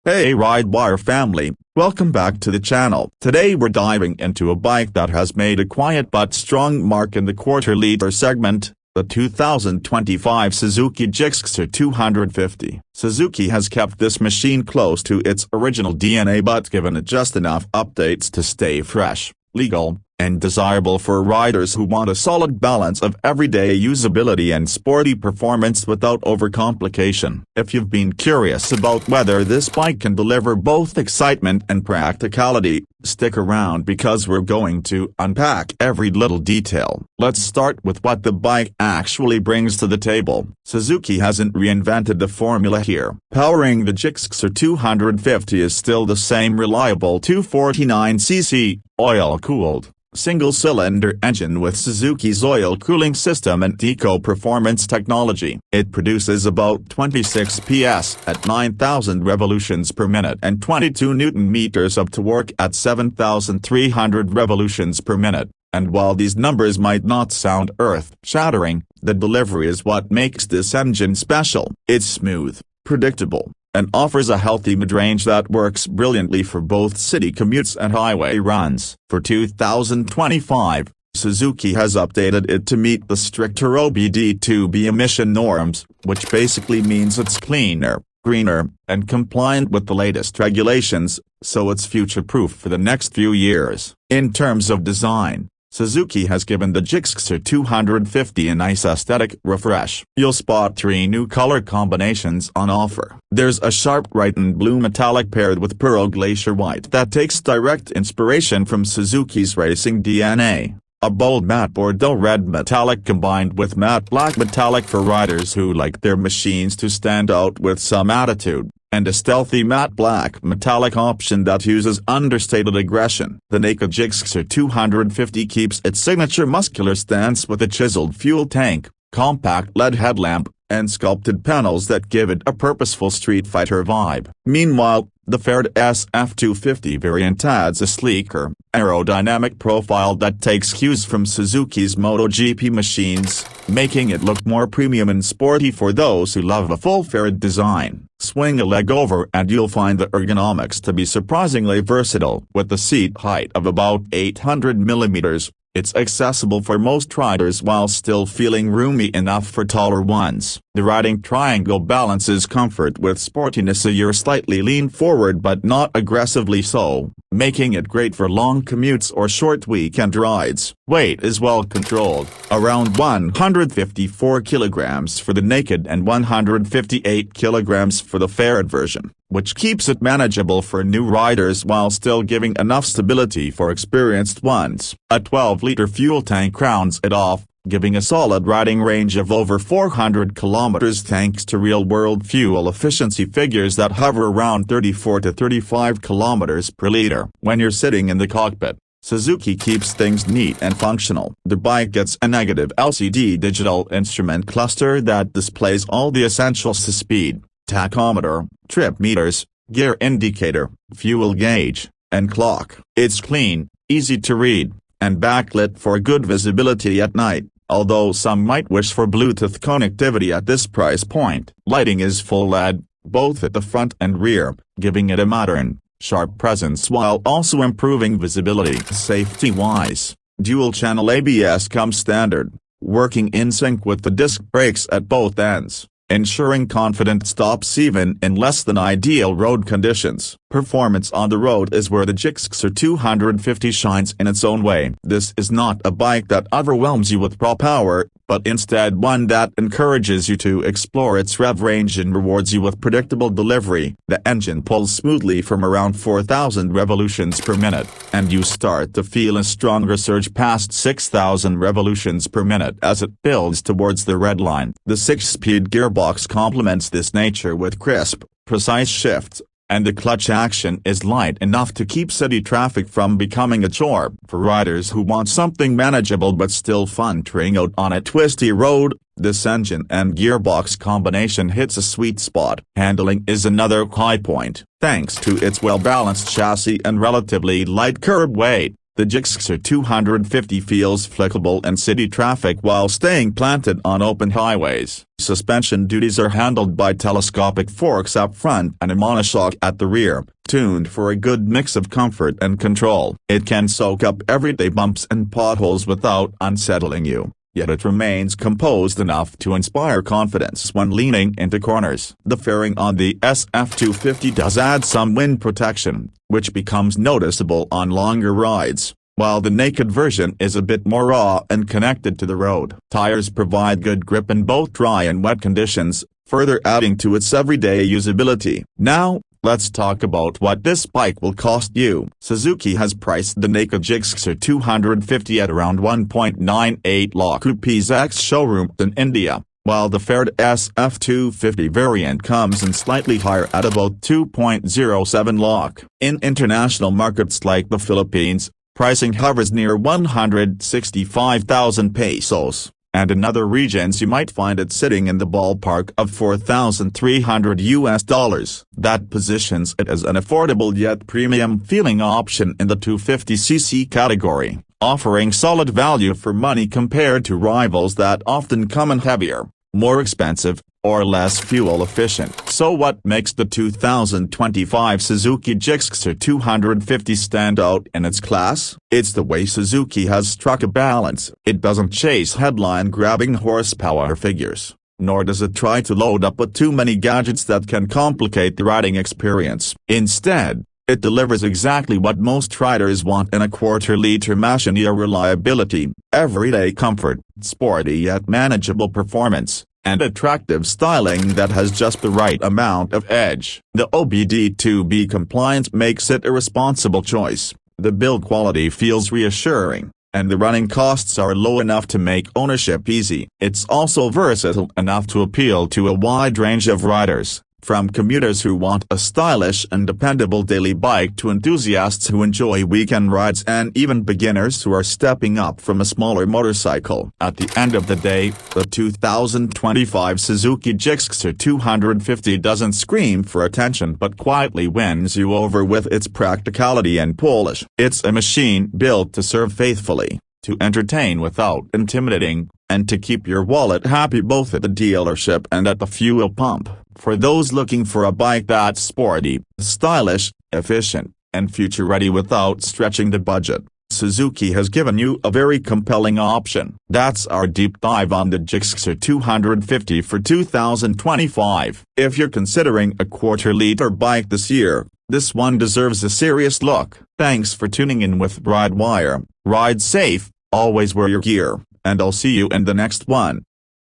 Hey Ridewire family, welcome back to the channel. Today we're diving into a bike that has made a quiet but strong mark in the quarter-liter segment, the 2025 Suzuki Gixxer 250. Suzuki has kept this machine close to its original DNA but given it just enough updates to stay fresh, legal, and desirable for riders who want a solid balance of everyday usability and sporty performance without overcomplication. If you've been curious about whether this bike can deliver both excitement and practicality, stick around because we're going to unpack every little detail. Let's start with what the bike actually brings to the table. Suzuki hasn't reinvented the formula here. Powering the Gixxer 250 is still the same reliable 249cc, oil-cooled, single-cylinder engine with Suzuki's oil cooling system and eco-performance technology. It produces about 26 PS at 9,000 revolutions per minute and 22 Nm of torque at 7,300 revolutions per minute. And while these numbers might not sound earth-shattering, the delivery is what makes this engine special. It's smooth, predictable, and offers a healthy mid-range that works brilliantly for both city commutes and highway runs. For 2025, Suzuki has updated it to meet the stricter OBD2B emission norms, which basically means it's cleaner, greener, and compliant with the latest regulations, so it's future-proof for the next few years. In terms of design, Suzuki has given the Gixxer 250 a nice aesthetic refresh. You'll spot 3 new color combinations on offer. There's a sharp bright and blue metallic paired with pearl glacier white that takes direct inspiration from Suzuki's racing DNA. A bold matte Bordeaux red metallic combined with matte black metallic for riders who like their machines to stand out with some attitude, and a stealthy matte black metallic option that uses understated aggression. The naked Gixxer 250 keeps its signature muscular stance with a chiseled fuel tank, compact LED headlamp, and sculpted panels that give it a purposeful street fighter vibe. Meanwhile, the Ford SF250 variant adds a sleeker, aerodynamic profile that takes cues from Suzuki's MotoGP machines, making it look more premium and sporty for those who love a full-fared design. Swing a leg over and you'll find the ergonomics to be surprisingly versatile. With a seat height of about 800 mm, it's accessible for most riders while still feeling roomy enough for taller ones. The riding triangle balances comfort with sportiness. You're slightly lean forward but not aggressively so, making it great for long commutes or short weekend rides. Weight is well controlled, around 154 kilograms for the naked and 158 kilograms for the faired version, which keeps it manageable for new riders while still giving enough stability for experienced ones. A 12-liter fuel tank rounds it off, giving a solid riding range of over 400 kilometers thanks to real-world fuel efficiency figures that hover around 34 to 35 kilometers per liter. When you're sitting in the cockpit, Suzuki keeps things neat and functional. The bike gets a negative LCD digital instrument cluster that displays all the essentials to speed, tachometer, trip meters, gear indicator, fuel gauge, and clock. It's clean, easy to read, and backlit for good visibility at night, although some might wish for Bluetooth connectivity at this price point. Lighting is full LED, both at the front and rear, giving it a modern, sharp presence while also improving visibility. Safety-wise, dual-channel ABS comes standard, working in sync with the disc brakes at both ends, ensuring confident stops even in less than ideal road conditions. Performance on the road is where the Gixxer 250 shines in its own way. This is not a bike that overwhelms you with raw power, but instead one that encourages you to explore its rev range and rewards you with predictable delivery. The engine pulls smoothly from around 4,000 revolutions per minute, and you start to feel a stronger surge past 6,000 revolutions per minute as it builds towards the red line. The 6-speed gearbox complements this nature with crisp, precise shifts, and the clutch action is light enough to keep city traffic from becoming a chore. For riders who want something manageable but still fun touring out on a twisty road, this engine and gearbox combination hits a sweet spot. Handling is another high point, thanks to its well-balanced chassis and relatively light curb weight. The Gixxer 250 feels flickable in city traffic while staying planted on open highways. Suspension duties are handled by telescopic forks up front and a monoshock at the rear, tuned for a good mix of comfort and control. It can soak up everyday bumps and potholes without unsettling you, yet it remains composed enough to inspire confidence when leaning into corners. The fairing on the SF250 does add some wind protection, which becomes noticeable on longer rides, while the naked version is a bit more raw and connected to the road. Tires provide good grip in both dry and wet conditions, further adding to its everyday usability. Now, let's talk about what this bike will cost you. Suzuki has priced the naked Gixxer 250 at around 1.98 lakh rupees ex-showroom in India, while the faired SF250 variant comes in slightly higher at about 2.07 lakh. In international markets like the Philippines, pricing hovers near 165,000 pesos, and in other regions you might find it sitting in the ballpark of $4,300. That positions it as an affordable yet premium-feeling option in the 250cc category, offering solid value for money compared to rivals that often come in heavier, more expensive, or less fuel efficient. So what makes the 2025 Suzuki Gixxer 250 stand out in its class? It's the way Suzuki has struck a balance. It doesn't chase headline-grabbing horsepower figures, nor does it try to load up with too many gadgets that can complicate the riding experience. Instead, it delivers exactly what most riders want in a quarter-liter machine: reliability, everyday comfort, sporty yet manageable performance, and attractive styling that has just the right amount of edge. The OBD2B compliance makes it a responsible choice, the build quality feels reassuring, and the running costs are low enough to make ownership easy. It's also versatile enough to appeal to a wide range of riders, from commuters who want a stylish and dependable daily bike to enthusiasts who enjoy weekend rides and even beginners who are stepping up from a smaller motorcycle. At the end of the day, the 2025 Suzuki Gixxer 250 doesn't scream for attention but quietly wins you over with its practicality and polish. It's a machine built to serve faithfully, to entertain without intimidating, and to keep your wallet happy both at the dealership and at the fuel pump. For those looking for a bike that's sporty, stylish, efficient, and future-ready without stretching the budget, Suzuki has given you a very compelling option. That's our deep dive on the Gixxer 250 for 2025. If you're considering a quarter-liter bike this year, this one deserves a serious look. Thanks for tuning in with RideWire. Ride safe, always wear your gear, and I'll see you in the next one.